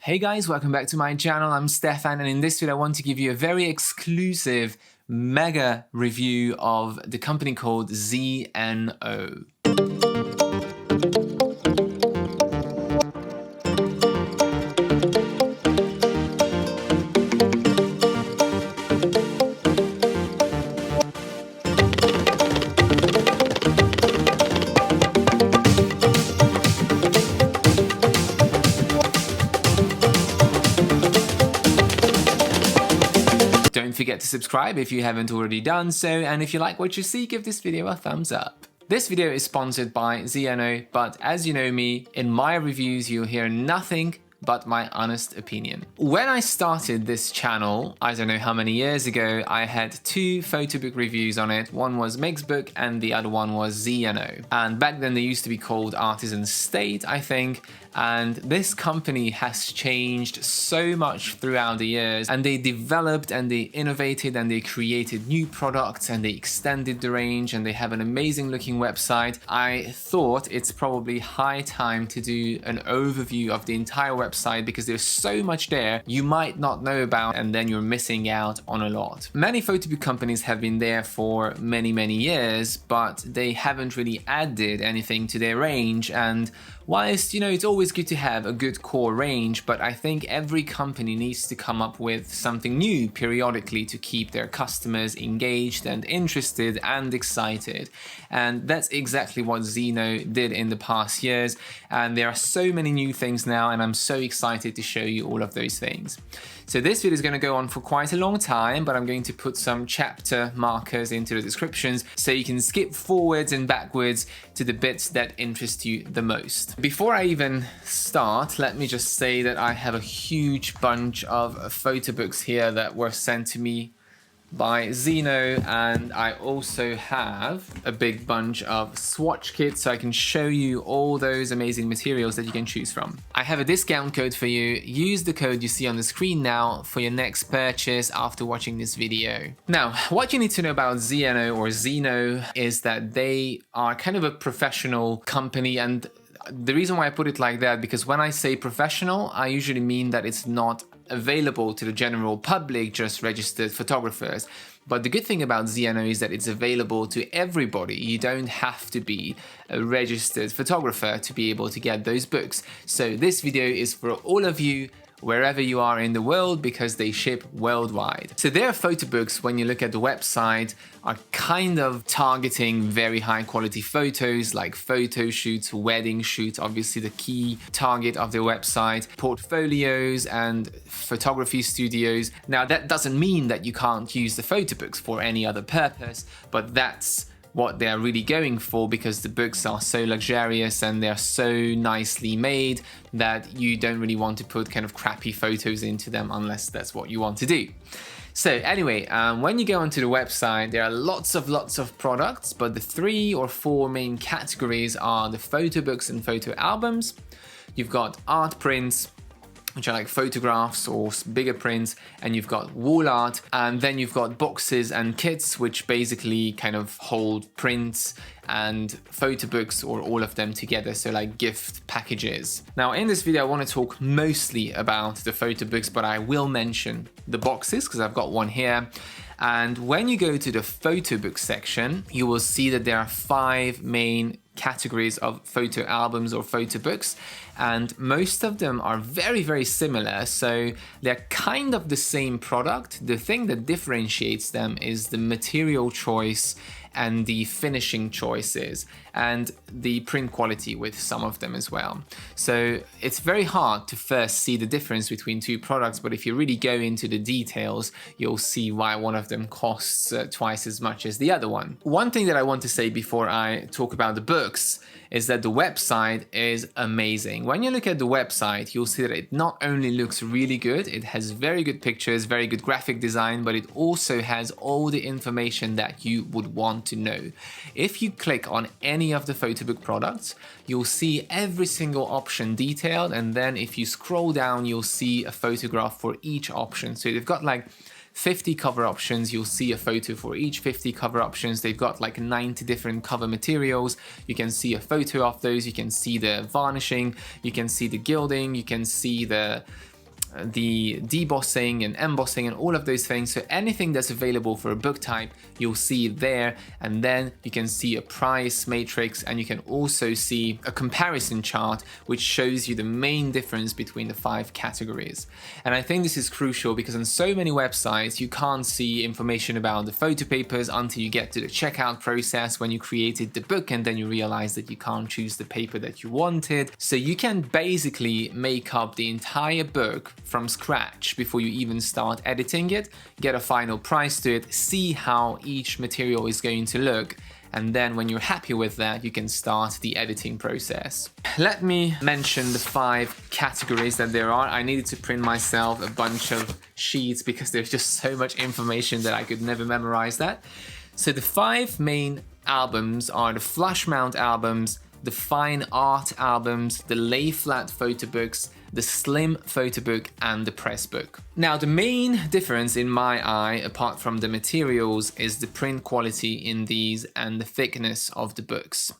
Hey guys, welcome back to my channel. I'm Stefan, and in this video I want to give you a very exclusive mega review of the company called ZNO. Don't forget to subscribe if you haven't already done so, and if you like what you see, give this video a thumbs up. This video is sponsored by ZNO, but as you know me, in my reviews you'll hear nothing but my honest opinion. When I started this channel, I don't know how many years ago, I had two photobook reviews on it. One was Mixbook and the other one was ZNO. And back then they used to be called Artisan State, I think. And this company has changed so much throughout the years, and they developed and they innovated and they created new products and they extended the range and they have an amazing looking website. I thought it's probably high time to do an overview of the entire website because there's so much there you might not know about, and then you're missing out on a lot. Many photobook companies have been there for many years, but they haven't really added anything to their range. And whilst, it's always good to have a good core range, but I think every company needs to come up with something new periodically to keep their customers engaged and interested and excited. And that's exactly what ZNO did in the past years. And there are so many new things now, and I'm so excited to show you all of those things. So this video is going to go on for quite a long time, but I'm going to put some chapter markers into the descriptions so you can skip forwards and backwards to the bits that interest you the most. Before I even start, let me just say that I have a huge bunch of photo books here that were sent to me by ZNO, and I also have a big bunch of Swatch Kits so I can show you all those amazing materials that you can choose from. I have a discount code for you. Use the code you see on the screen now for your next purchase after watching this video. Now, what you need to know about ZNO or ZNO is that they are kind of a professional company, and the reason why I put it like that, because when I say professional, I usually mean that it's not available to the general public, just registered photographers. But the good thing about ZNO is that it's available to everybody. You don't have to be a registered photographer to be able to get those books. So this video is for all of you, wherever you are in the world, because they ship worldwide. So their photo books, when you look at the website, are kind of targeting very high quality photos, like photo shoots, wedding shoots, obviously the key target of their website, portfolios and photography studios. Now that doesn't mean that you can't use the photo books for any other purpose, but that's what they're really going for, because the books are so luxurious and they're so nicely made that you don't really want to put kind of crappy photos into them unless that's what you want to do. So anyway, when you go onto the website, there are lots of products, but the 3 or 4 main categories are the photo books and photo albums. You've got art prints, which are like photographs or bigger prints, and you've got wall art, and then you've got boxes and kits, which basically kind of hold prints and photo books or all of them together, so like gift packages. Now in this video I want to talk mostly about the photo books, but I will mention the boxes because I've got one here. And when you go to the photo book section, you will see that there are 5 main categories of photo albums or photo books, and most of them are very similar, so they're kind of the same product. The thing that differentiates them is the material choice and the finishing choices and the print quality with some of them as well. So it's very hard to first see the difference between two products, but if you really go into the details, you'll see why one of them costs twice as much as the other one. One thing that I want to say before I talk about the books is that the website is amazing. When you look at the website, you'll see that it not only looks really good, it has very good pictures, very good graphic design, but it also has all the information that you would want to know. If you click on any of the photobook products, you'll see every single option detailed, and then if you scroll down, you'll see a photograph for each option. So they've got like 50 cover options. You'll see a photo for each 50 cover options. They've got like 90 different cover materials. You can see a photo of those. You can see the varnishing, you can see the gilding, you can see the the debossing and embossing and all of those things. So anything that's available for a book type, you'll see there, and then you can see a price matrix, and you can also see a comparison chart which shows you the main difference between the 5 categories. And I think this is crucial because on so many websites you can't see information about the photo papers until you get to the checkout process when you created the book, and then you realize that you can't choose the paper that you wanted. So you can basically make up the entire book from scratch before you even start editing it, get a final price to it, see how each material is going to look, and then when you're happy with that, you can start the editing process. Let me mention the 5 categories that there are. I needed to print myself a bunch of sheets because there's just so much information that I could never memorize that. So the 5 main albums are the flush mount albums, the fine art albums, the lay flat photo books, the slim photo book, and the press book. Now, the main difference in my eye, apart from the materials, is the print quality in these and the thickness of the books.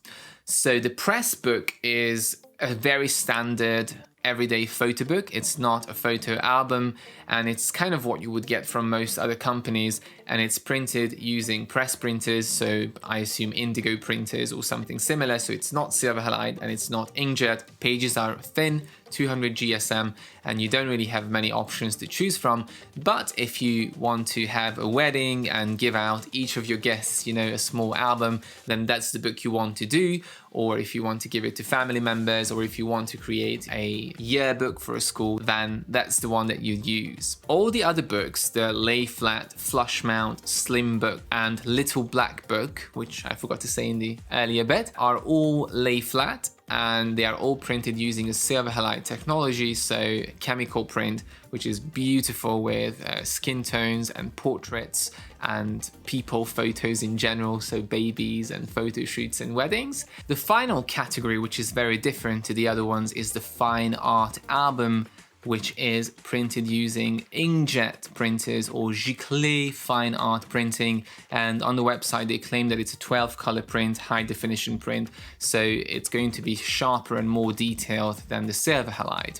So the press book is a very standard everyday photo book. It's not a photo album, and it's kind of what you would get from most other companies, and it's printed using press printers, so I assume indigo printers or something similar. So it's not silver halide and it's not inkjet. Pages are thin, 200 GSM, and you don't really have many options to choose from. But if you want to have a wedding and give out each of your guests, you know, a small album, then that's the book you want to do. Or if you want to give it to family members, or if you want to create a yearbook for a school, then that's the one that you use. All the other books, the lay flat, flush mount, slim book, and little black book, which I forgot to say in the earlier bit, are all lay flat, and they are all printed using a silver halide technology, so chemical print, which is beautiful with skin tones and portraits and people photos in general, so babies and photo shoots and weddings. The final category, which is very different to the other ones, is the fine art album, which is printed using inkjet printers or giclée fine art printing. And on the website they claim that it's a 12 color print, high definition print, so it's going to be sharper and more detailed than the silver halide.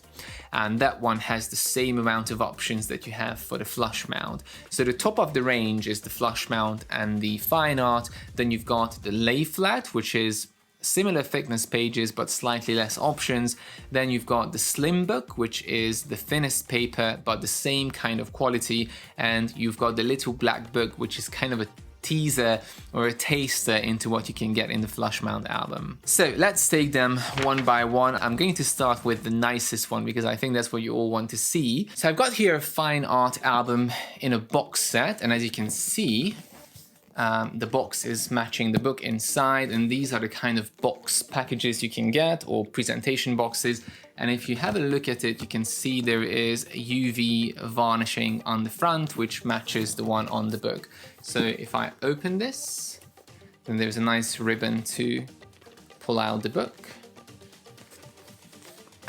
And that one has the same amount of options that you have for the flush mount. So the top of the range is the flush mount and the fine art. Then you've got the lay flat, which is similar thickness pages but slightly less options. Then you've got the slim book, which is the thinnest paper but the same kind of quality, and you've got the little black book, which is kind of a teaser or a taster into what you can get in the flush mount album. So let's take them one by one. I'm going to start with the nicest one because I think that's what you all want to see. So I've got here a fine art album in a box set, and as you can see, the box is matching the book inside, and these are the kind of box packages you can get, or presentation boxes. And if you have a look at it, you can see there is UV varnishing on the front, which matches the one on the book. So if I open this, then there's a nice ribbon to pull out the book,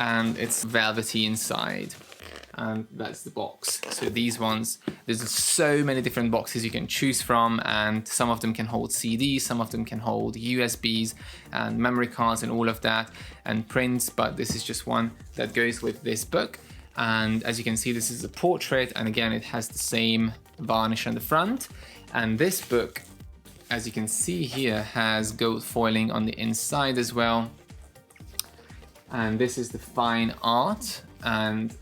and it's velvety inside. And that's the box. So these ones, there's so many different boxes you can choose from, and some of them can hold CDs, some of them can hold USBs and memory cards and all of that, and prints, but this is just one that goes with this book. And as you can see, this is a portrait, and again it has the same varnish on the front. And this book, as you can see here, has gold foiling on the inside as well. And this is the fine art, and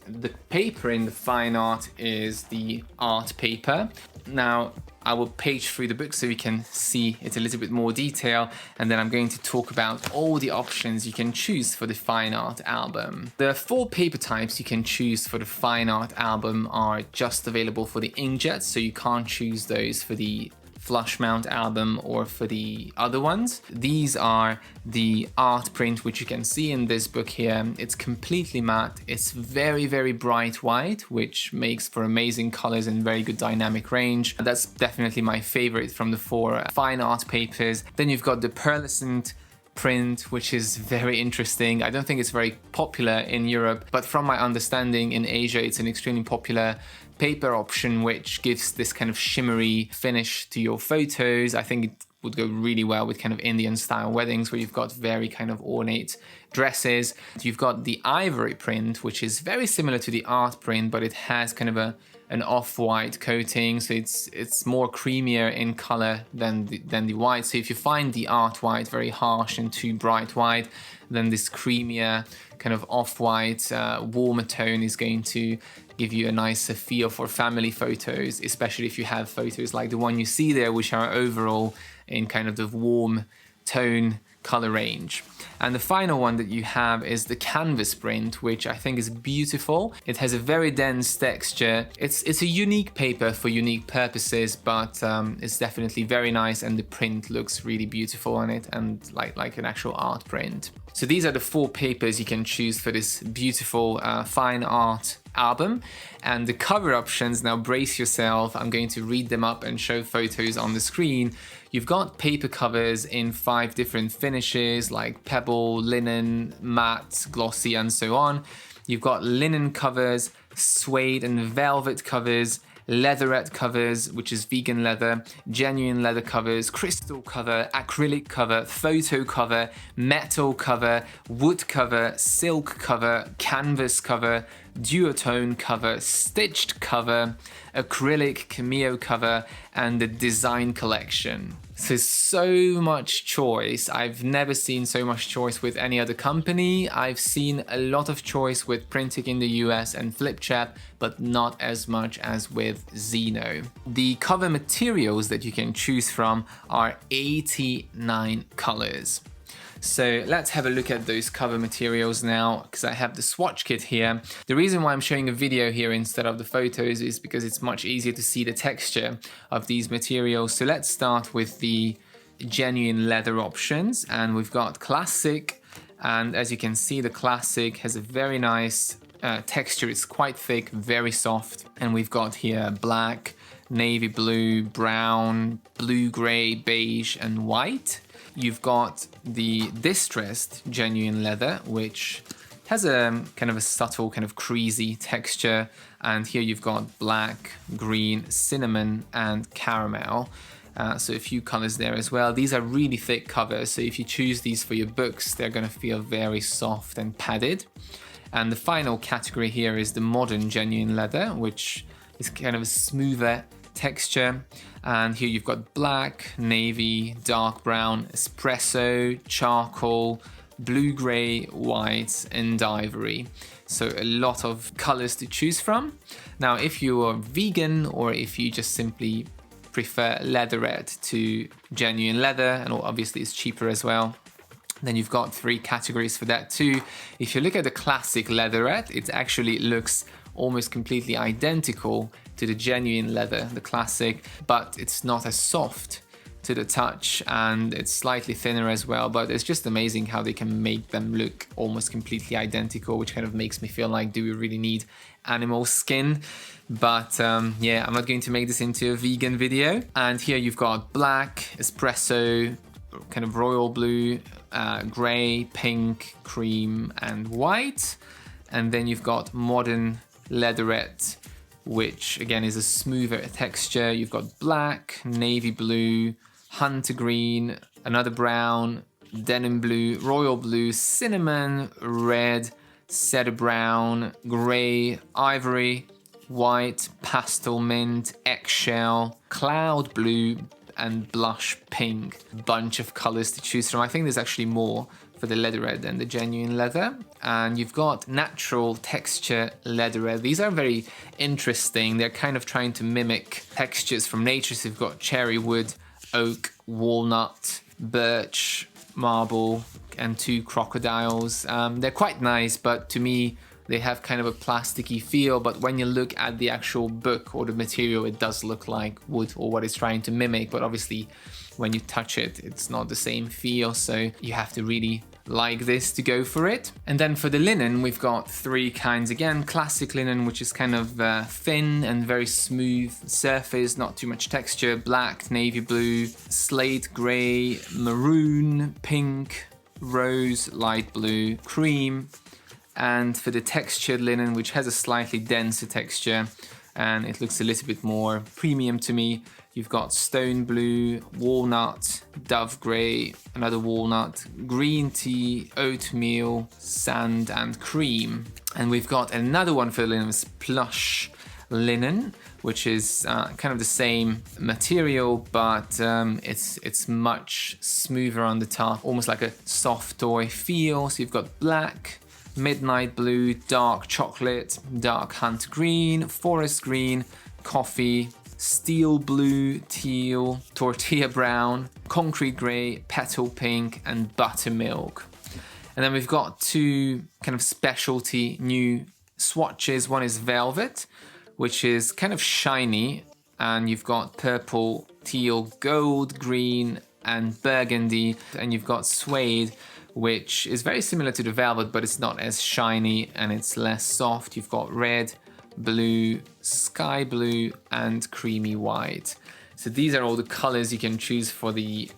the paper in the fine art is the art paper. Now I will page through the book so you can see it a little bit more detail, and then I'm going to talk about all the options you can choose for the fine art album. The 4 paper types you can choose for the fine art album are just available for the inkjet, so you can't choose those for the flush mount album or for the other ones. These are the art print, which you can see in this book here. It's completely matte. It's very, very bright white, which makes for amazing colors and very good dynamic range. That's definitely my favorite from the 4 fine art papers. Then you've got the pearlescent print, which is very interesting. I don't think it's very popular in Europe, but from my understanding in Asia, it's an extremely popular paper option, which gives this kind of shimmery finish to your photos. I think it would go really well with kind of Indian style weddings where you've got very kind of ornate dresses. You've got the ivory print, which is very similar to the art print, but it has kind of an off-white coating, so it's more creamier in color than the white. So if you find the art white very harsh and too bright white, then this creamier kind of off-white warmer tone is going to give you a nicer feel for family photos, especially if you have photos like the one you see there, which are overall in kind of the warm tone color range. And the final one that you have is the canvas print, which I think is beautiful. It has a very dense texture. It's a unique paper for unique purposes, but it's definitely very nice, and the print looks really beautiful on it, and like an actual art print. So these are the 4 papers you can choose for this beautiful fine art album. And the cover options, now brace yourself, I'm going to read them up and show photos on the screen. You've got paper covers in 5 different finishes like pebble, linen, matte, glossy, and so on. You've got linen covers, suede and velvet covers, leatherette covers, which is vegan leather, genuine leather covers, crystal cover, acrylic cover, photo cover, metal cover, wood cover, silk cover, canvas cover, duotone cover, stitched cover, acrylic cameo cover, and the design collection. So much choice. I've never seen so much choice with any other company. I've seen a lot of choice with Printic in the US and Flipchart, but not as much as with ZNO. The cover materials that you can choose from are 89 colors. So let's have a look at those cover materials now, because I have the swatch kit here. The reason why I'm showing a video here instead of the photos is because it's much easier to see the texture of these materials. So let's start with the genuine leather options, and we've got classic, and as you can see, the classic has a very nice texture. It's quite thick, very soft, and we've got here black, navy blue, brown, blue gray, beige, and white. You've got the distressed genuine leather, which has a kind of a subtle kind of creasy texture, and here you've got black, green, cinnamon, and caramel. So a few colors there as well. These are really thick covers, so if you choose these for your books, they're going to feel very soft and padded. And the final category here is the modern genuine leather, which is kind of a smoother texture. And here you've got black, navy, dark brown, espresso, charcoal, blue gray, white, and ivory. So a lot of colors to choose from. Now, if you are vegan, or if you just simply prefer leatherette to genuine leather, and obviously it's cheaper as well, then you've got 3 categories for that too. If you look at the classic leatherette, it actually looks almost completely identical to the genuine leather, the classic, but it's not as soft to the touch, and it's slightly thinner as well. But it's just amazing how they can make them look almost completely identical, which kind of makes me feel like, do we really need animal skin? But yeah, I'm not going to make this into a vegan video. And here you've got black, espresso, kind of royal blue, gray, pink, cream, and white. And then you've got modern leatherette, which again is a smoother texture. You've got black, navy blue, hunter green, another brown, denim blue, royal blue, cinnamon, red, cedar brown, gray, ivory, white, pastel mint, eggshell, cloud blue, and blush pink. Bunch of colors to choose from. I think there's actually more for the leatherette than the genuine leather. And you've got natural texture leatherette. These are very interesting. They're kind of trying to mimic textures from nature. So you've got cherry wood, oak, walnut, birch, marble, and 2 crocodiles. They're quite nice, but to me, they have kind of a plasticky feel, but when you look at the actual book or the material, it does look like wood or what it's trying to mimic. But obviously, when you touch it, it's not the same feel, so you have to really like this to go for it. And then for the linen, we've got 3 kinds again. Classic linen, which is kind of thin and very smooth surface, not too much texture. Black, navy blue, slate gray, maroon, pink, rose, light blue, cream. And for the textured linen, which has a slightly denser texture, and it looks a little bit more premium to me. You've got stone blue, walnut, dove grey, another walnut, green tea, oatmeal, sand and cream. And we've got another one for the linen, plush linen, which is kind of the same material, but it's much smoother on the top, almost like a soft toy feel. So you've got black, midnight blue, dark chocolate, dark hunt green, forest green, coffee, steel blue, teal, tortilla brown, concrete grey, petal pink, and buttermilk. And then we've got two kind of specialty new swatches. One is velvet, which is kind of shiny, and you've got purple, teal, gold, green, and burgundy. And you've got suede, which is very similar to the velvet, but it's not as shiny and it's less soft. You've got red, blue, sky blue, and creamy white. So these are all the colors you can choose for the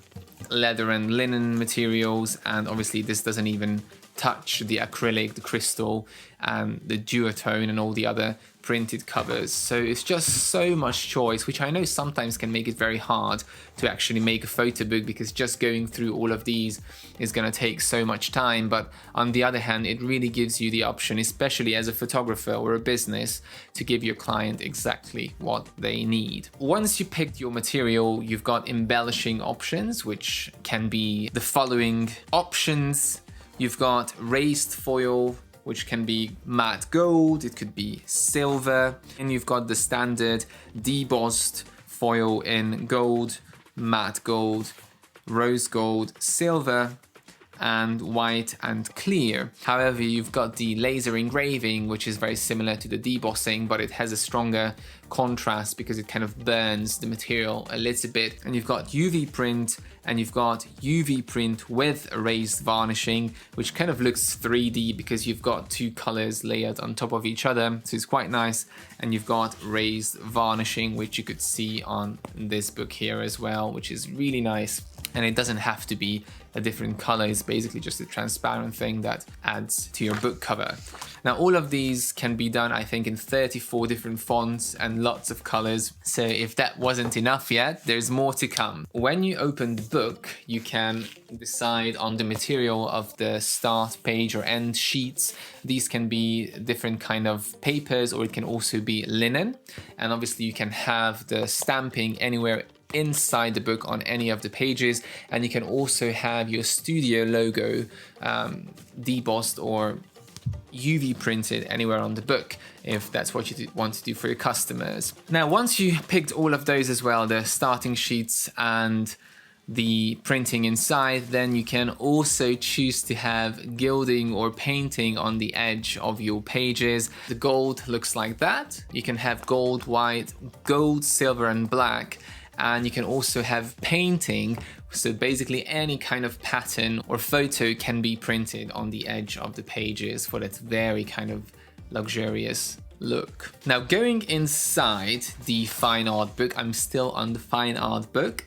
leather and linen materials, and obviously this doesn't even touch the acrylic, the crystal, and the duotone and all the other printed covers. So it's just so much choice, which I know sometimes can make it very hard to actually make a photo book, because just going through all of these is going to take so much time. But on the other hand, it really gives you the option, especially as a photographer or a business, to give your client exactly what they need. Once you picked your material, you've got embellishing options, which can be the following options. You've got raised foil, which can be matte gold, it could be silver, and you've got the standard debossed foil in gold, matte gold, rose gold, silver, and white and clear. However, you've got the laser engraving, which is very similar to the debossing, but it has a stronger contrast because it kind of burns the material a little bit. And you've got UV print, and you've got UV print with raised varnishing, which kind of looks 3D because you've got two colors layered on top of each other, so it's quite nice. And you've got raised varnishing, which you could see on this book here as well, which is really nice. And it doesn't have to be a different color, it's basically just a transparent thing that adds to your book cover. Now all of these can be done, I think, in 34 different fonts and lots of colors. So if that wasn't enough yet, there's more to come. When you open the book, you can decide on the material of the start page or end sheets. These can be different kind of papers, or it can also be linen. And obviously you can have the stamping anywhere inside the book on any of the pages, and you can also have your studio logo debossed or UV printed anywhere on the book if that's what you want to do for your customers. Now once you picked all of those as well, the starting sheets and the printing inside, then you can also choose to have gilding or painting on the edge of your pages. The gold looks like that. You can have gold, white, gold, silver, and black. And you can also have painting, so basically any kind of pattern or photo can be printed on the edge of the pages for that very kind of luxurious look. Now going inside the fine art book, I'm still on the fine art book.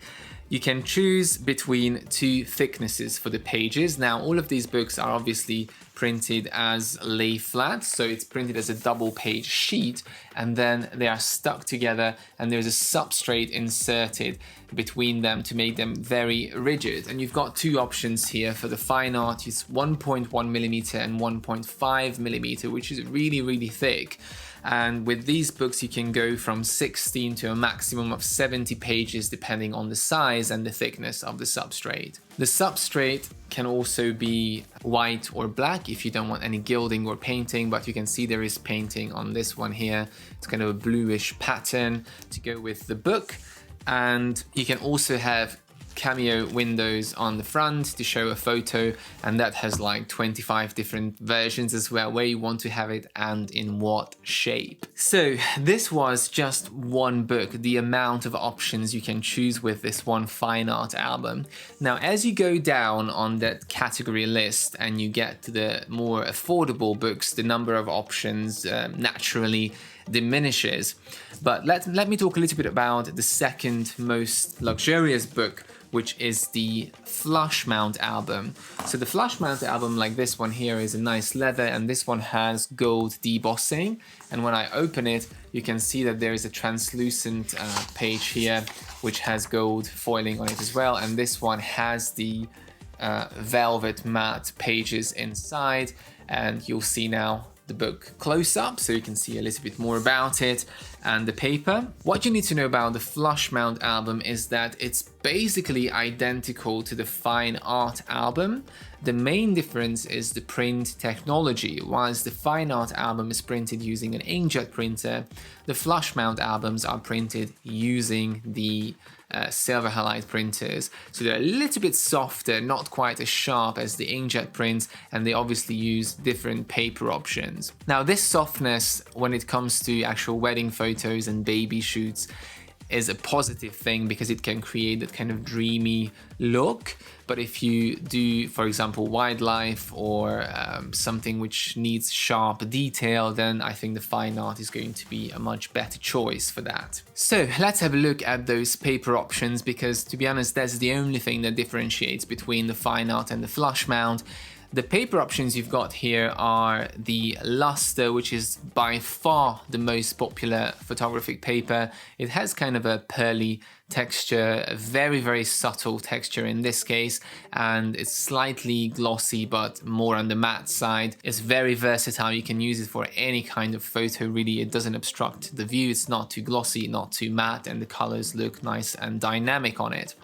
You can choose between two thicknesses for the pages. Now all of these books are obviously printed as lay flat, so it's printed as a double page sheet, and then they are stuck together and there's a substrate inserted between them to make them very rigid. And you've got two options here for the fine art. It's 1.1mm and 1.5mm, which is really thick. And with these books you can go from 16 to a maximum of 70 pages depending on the size and the thickness of the substrate. The substrate can also be white or black if you don't want any gilding or painting, but you can see there is painting on this one here. It's kind of a bluish pattern to go with the book. And you can also have cameo windows on the front to show a photo, and that has like 25 different versions as well, where you want to have it and in what shape. So this was just one book, the amount of options you can choose with this one fine art album. Now as you go down on that category list and you get to the more affordable books, the number of options naturally diminishes. But let me talk a little bit about the second most luxurious book which is the flush mount album. So the flush mount album, like this one here, is a nice leather, and this one has gold debossing. And when I open it, you can see that there is a translucent page here, which has gold foiling on it as well. And this one has the velvet matte pages inside, and you'll see now the book close up so you can see a little bit more about it and the paper. What you need to know about the flush mount album is that it's basically identical to the fine art album. The main difference is the print technology. Whilst the fine art album is printed using an inkjet printer, the flush mount albums are printed using the silver halide printers. So they're a little bit softer, not quite as sharp as the inkjet prints, and they obviously use different paper options. Now this softness, when it comes to actual wedding photos and baby shoots, is a positive thing because it can create that kind of dreamy look. But if you do, for example, wildlife or something which needs sharp detail, then I think the fine art is going to be a much better choice for that. So let's have a look at those paper options, because to be honest, that's the only thing that differentiates between the fine art and the flush mount. The paper options you've got here are the luster, which is by far the most popular photographic paper. It has kind of a pearly texture, a very, very subtle texture in this case, and it's slightly glossy but more on the matte side. It's very versatile. You can use it for any kind of photo, really. It doesn't obstruct the view. It's not too glossy, not too matte, and the colors look nice and dynamic on it.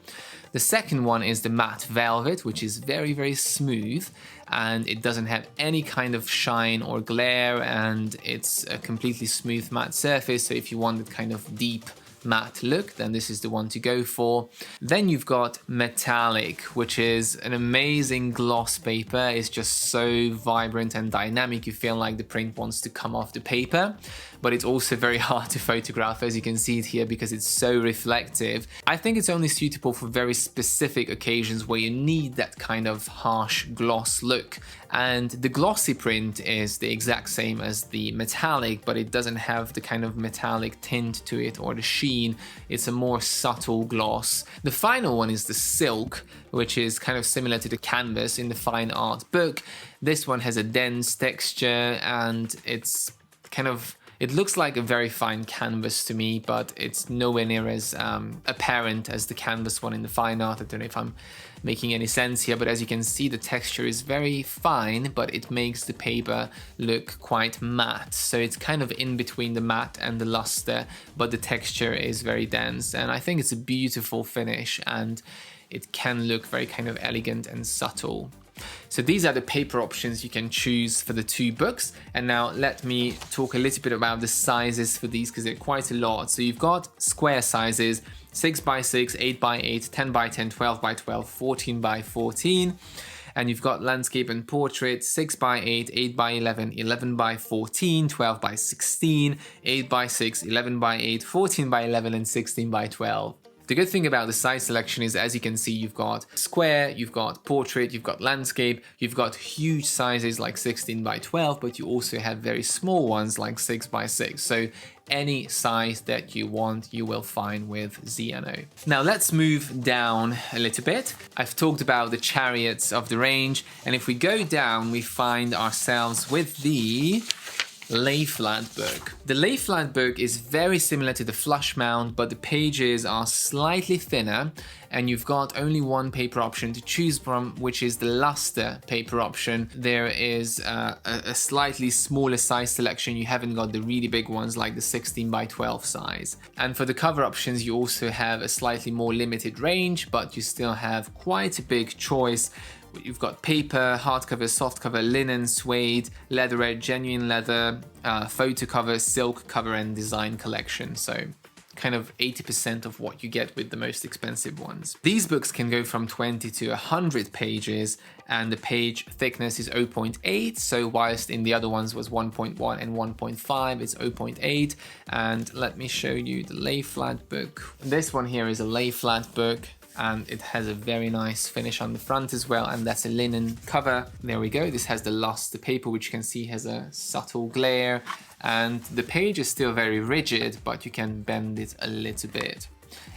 The second one is the matte velvet, which is very, very smooth, and it doesn't have any kind of shine or glare, and it's a completely smooth matte surface. So if you want that kind of deep matte look, then this is the one to go for. Then you've got metallic, which is an amazing gloss paper. It's just so vibrant and dynamic. You feel like the print wants to come off the paper, but it's also very hard to photograph, as you can see it here, because it's so reflective. I think it's only suitable for very specific occasions where you need that kind of harsh gloss look. And the glossy print is the exact same as the metallic, but it doesn't have the kind of metallic tint to it or the sheen. It's a more subtle gloss. The final one is the silk, which is kind of similar to the canvas in the fine art book. This one has a dense texture, and it's kind of, it looks like a very fine canvas to me, but it's nowhere near as apparent as the canvas one in the fine art. I don't know if I'm making any sense here, but as you can see, the texture is very fine, but it makes the paper look quite matte. So it's kind of in between the matte and the luster, but the texture is very dense. And I think it's a beautiful finish, and it can look very kind of elegant and subtle. So these are the paper options you can choose for the two books. And now let me talk a little bit about the sizes for these, because they're quite a lot. So you've got square sizes, 6x6, 8x8, 10x10, 12x12, 14x14. And you've got landscape and portrait, 6x8, 8x11, 11x14, 12x16, 8x6, 11x8, 14x11, and 16x12. The good thing about the size selection is, as you can see, you've got square, you've got portrait, you've got landscape, you've got huge sizes like 16x12, but you also have very small ones like 6x6. So any size that you want, you will find with ZNO. Now let's move down a little bit. I've talked about the chariots of the range, and if we go down, we find ourselves with the lay flat book. The lay flat book is very similar to the flush mount, but the pages are slightly thinner, and you've got only one paper option to choose from, which is the luster paper option. There is a slightly smaller size selection. You haven't got the really big ones like the 16x12 size. And for the cover options, you also have a slightly more limited range, but you still have quite a big choice. You've got paper, hardcover, softcover, linen, suede, leatherette, genuine leather, photo cover, silk cover, and design collection. So kind of 80% of what you get with the most expensive ones. These books can go from 20 to 100 pages, and the page thickness is 0.8. So whilst in the other ones was 1.1 and 1.5, it's 0.8. And let me show you the lay flat book. This one here is a lay flat book, and it has a very nice finish on the front as well, and that's a linen cover. There we go. This has the luster paper, which you can see has a subtle glare, and the page is still very rigid, but you can bend it a little bit.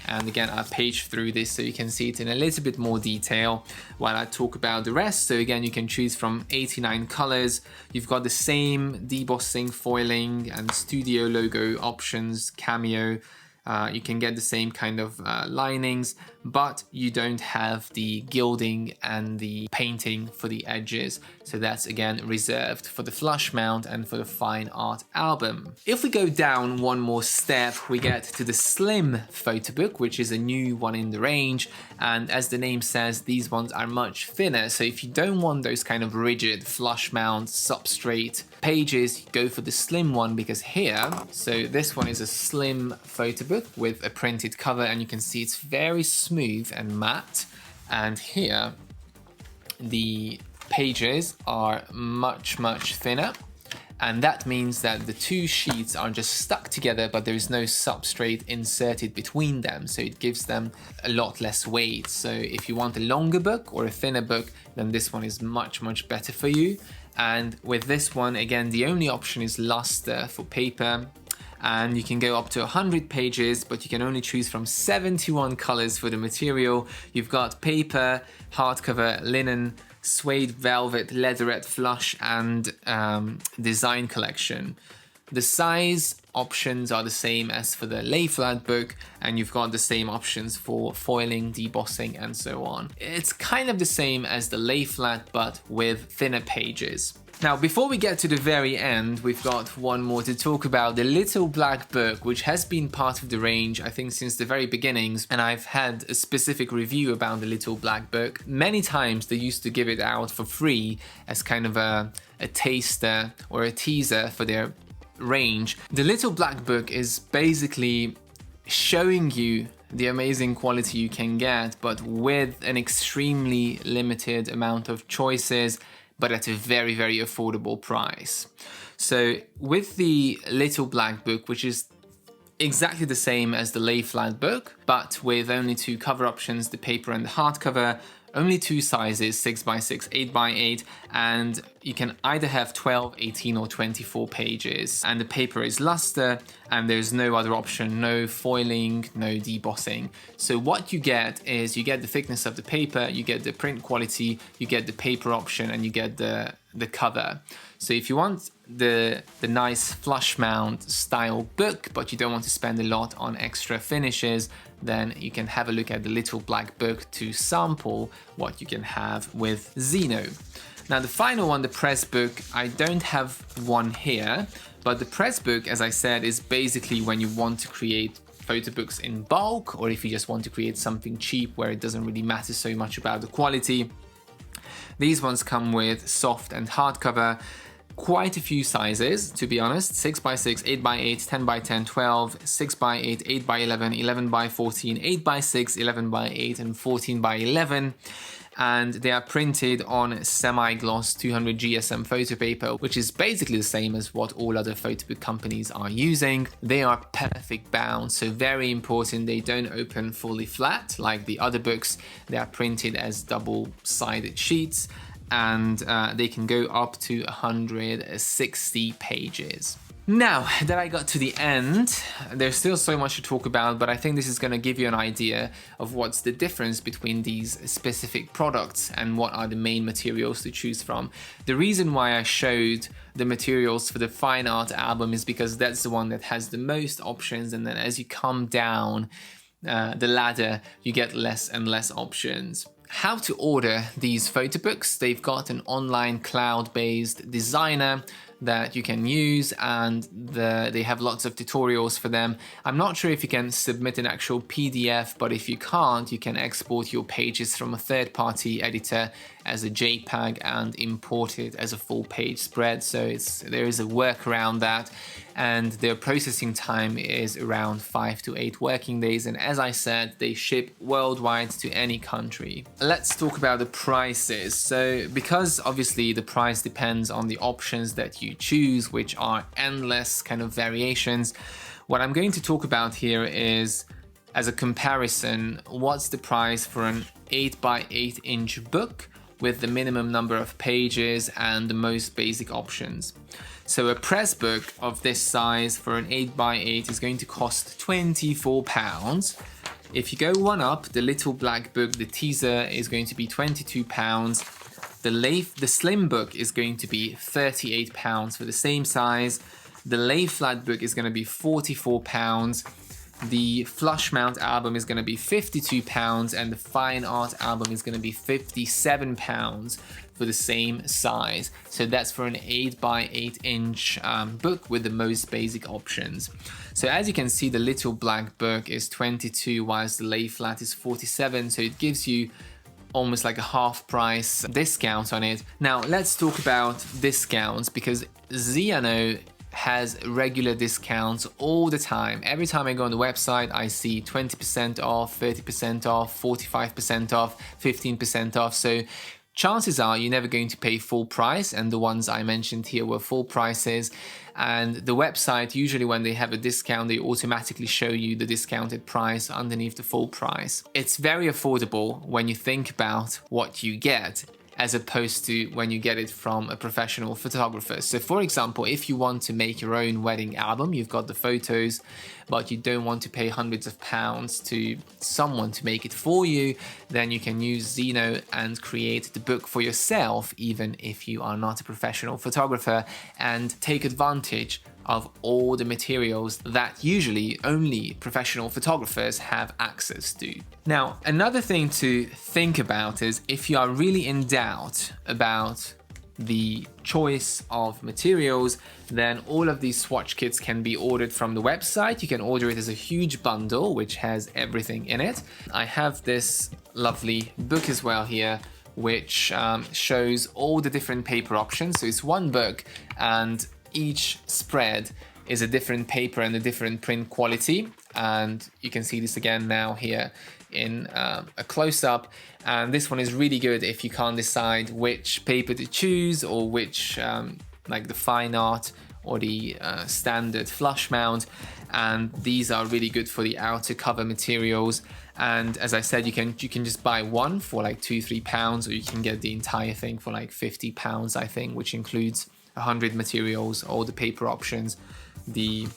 And again, I page through this so you can see it in a little bit more detail while I talk about the rest. So again, you can choose from 89 colors. You've got the same debossing, foiling, and studio logo options, cameo. You can get the same kind of linings, but you don't have the gilding and the painting for the edges. So that's again reserved for the flush mount and for the fine art album. If we go down one more step, we get to the slim photo book, which is a new one in the range. And as the name says, these ones are much thinner. So if you don't want those kind of rigid flush mount substrate pages, go for the slim one, because here, so this one is a slim photo book with a printed cover, and you can see it's very smooth and matte. And here the pages are much thinner, and that means that the two sheets are just stuck together, but there is no substrate inserted between them, so it gives them a lot less weight. So if you want a longer book or a thinner book, then this one is much better for you. And with this one, again, the only option is luster for paper, and you can go up to 100 pages, but you can only choose from 71 colors for the material. You've got paper, hardcover, linen, suede, velvet, leatherette, flush, and design collection. The size options are the same as for the lay flat book, and you've got the same options for foiling, debossing, and so on. It's kind of the same as the lay flat, but with thinner pages. Now, before we get to the very end, we've got one more to talk about, the little black book, which has been part of the range, I think, since the very beginnings, and I've had a specific review about the little black book. Many times they used to give it out for free as kind of a taster or a teaser for their range. The little black book is basically showing you the amazing quality you can get, but with an extremely limited amount of choices, but at a very affordable price. So with the little black book, which is exactly the same as the lay flat book, but with only two cover options, the paper and the hardcover, only two sizes, 6x6, 8x8, and you can either have 12, 18 or 24 pages. And the paper is luster, and there's no other option, no foiling, no debossing. So what you get is you get the thickness of the paper, you get the print quality, you get the paper option, and you get the cover. So if you want the nice flush mount style book, but you don't want to spend a lot on extra finishes, then you can have a look at the little black book to sample what you can have with ZNO. Now the final one, the press book, I don't have one here, but the press book, as I said, is basically when you want to create photo books in bulk, or if you just want to create something cheap where it doesn't really matter so much about the quality. These ones come with soft and hardcover, quite a few sizes, to be honest, 6x6, 8x8, 10x10, 12, 6x8, 8x11, 11x14, 8x6, 11x8, and 14x11. And they are printed on semi-gloss 200 GSM photo paper, which is basically the same as what all other photo book companies are using. They are perfect bound, so very important. They don't open fully flat like the other books. They are printed as double-sided sheets, and they can go up to 160 pages. Now that I got to the end, there's still so much to talk about, but I think this is going to give you an idea of what's the difference between these specific products and what are the main materials to choose from. The reason why I showed the materials for the fine art album is because that's the one that has the most options, and then as you come down the ladder, you get less and less options. How to order these photo books? They've got an online cloud-based designer that you can use, and they have lots of tutorials for them. I'm not sure if you can submit an actual PDF, but if you can't, you can export your pages from a third-party editor as a JPEG and import it as a full page spread. So there is a workaround that, and their processing time is around 5 to 8 working days. And as I said, they ship worldwide to any country. Let's talk about the prices. So because obviously the price depends on the options that you choose, which are endless kind of variations, what I'm going to talk about here is, as a comparison, what's the price for an 8x8 inch book with the minimum number of pages and the most basic options. So a press book of this size for an 8x8 is going to cost £24, If you go one up, the little black book, the teaser, is going to be £22. The slim book is going to be £38 for the same size. The lay flat book is going to be £44. The flush mount album is going to be £52, and the fine art album is going to be £57 for the same size. So that's for an 8x8 inch book with the most basic options. So as you can see, the little black book is 22, whilst the lay flat is 47. So it gives you almost like a half price discount on it. Now let's talk about discounts, because ZNO has regular discounts all the time. Every time I go on the website, I see 20% off, 30% off, 45% off, 15% off. So chances are you're never going to pay full price, and the ones I mentioned here were full prices. And the website, usually when they have a discount, they automatically show you the discounted price underneath the full price. It's very affordable when you think about what you get, as opposed to when you get it from a professional photographer. So for example, if you want to make your own wedding album, you've got the photos, but you don't want to pay hundreds of pounds to someone to make it for you, then you can use ZNO and create the book for yourself, even if you are not a professional photographer, and take advantage of all the materials that usually only professional photographers have access to. Now, another thing to think about is if you are really in doubt about the choice of materials, then all of these swatch kits can be ordered from the website. You can order it as a huge bundle, which has everything in it. I have this lovely book as well here, which shows all the different paper options. So it's one book, and each spread is a different paper and a different print quality. And you can see this again now here in a close-up. And this one is really good if you can't decide which paper to choose, or which like the fine art or the standard flush mount. And these are really good for the outer cover materials. And as I said, you can just buy one for like £2-3, or you can get the entire thing for like £50, I think, which includes 100 materials, all the paper options, the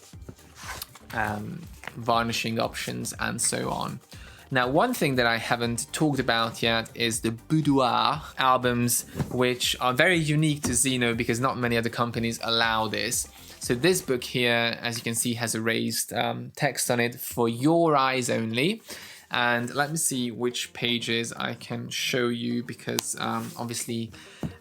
varnishing options, and so on. Now, one thing that I haven't talked about yet is the boudoir albums, which are very unique to ZNO because not many other companies allow this. So this book here, as you can see, has a raised text on it, for your eyes only. And let me see which pages I can show you, because obviously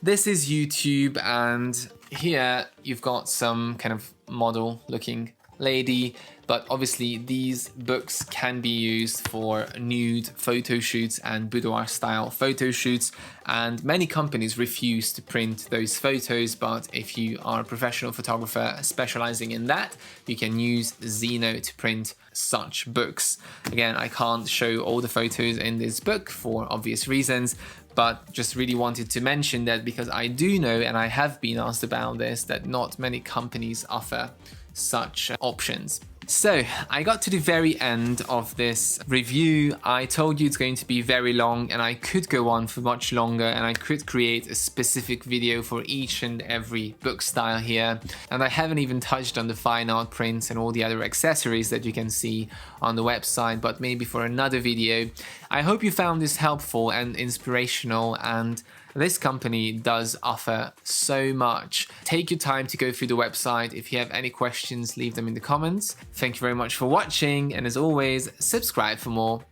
this is YouTube, and here you've got some kind of model looking lady, but obviously these books can be used for nude photo shoots and boudoir style photo shoots, and many companies refuse to print those photos. But if you are a professional photographer specializing in that, you can use ZNO to print such books. Again, I can't show all the photos in this book for obvious reasons, but just really wanted to mention that because I do know, and I have been asked about this, that not many companies offer such options. So I got to the very end of this review. I told you it's going to be very long, and I could go on for much longer, and I could create a specific video for each and every book style here. And I haven't even touched on the fine art prints and all the other accessories that you can see on the website, but maybe for another video. I hope you found this helpful and inspirational, and this company does offer so much. Take your time to go through the website. If you have any questions, leave them in the comments. Thank you very much for watching, and as always, subscribe for more.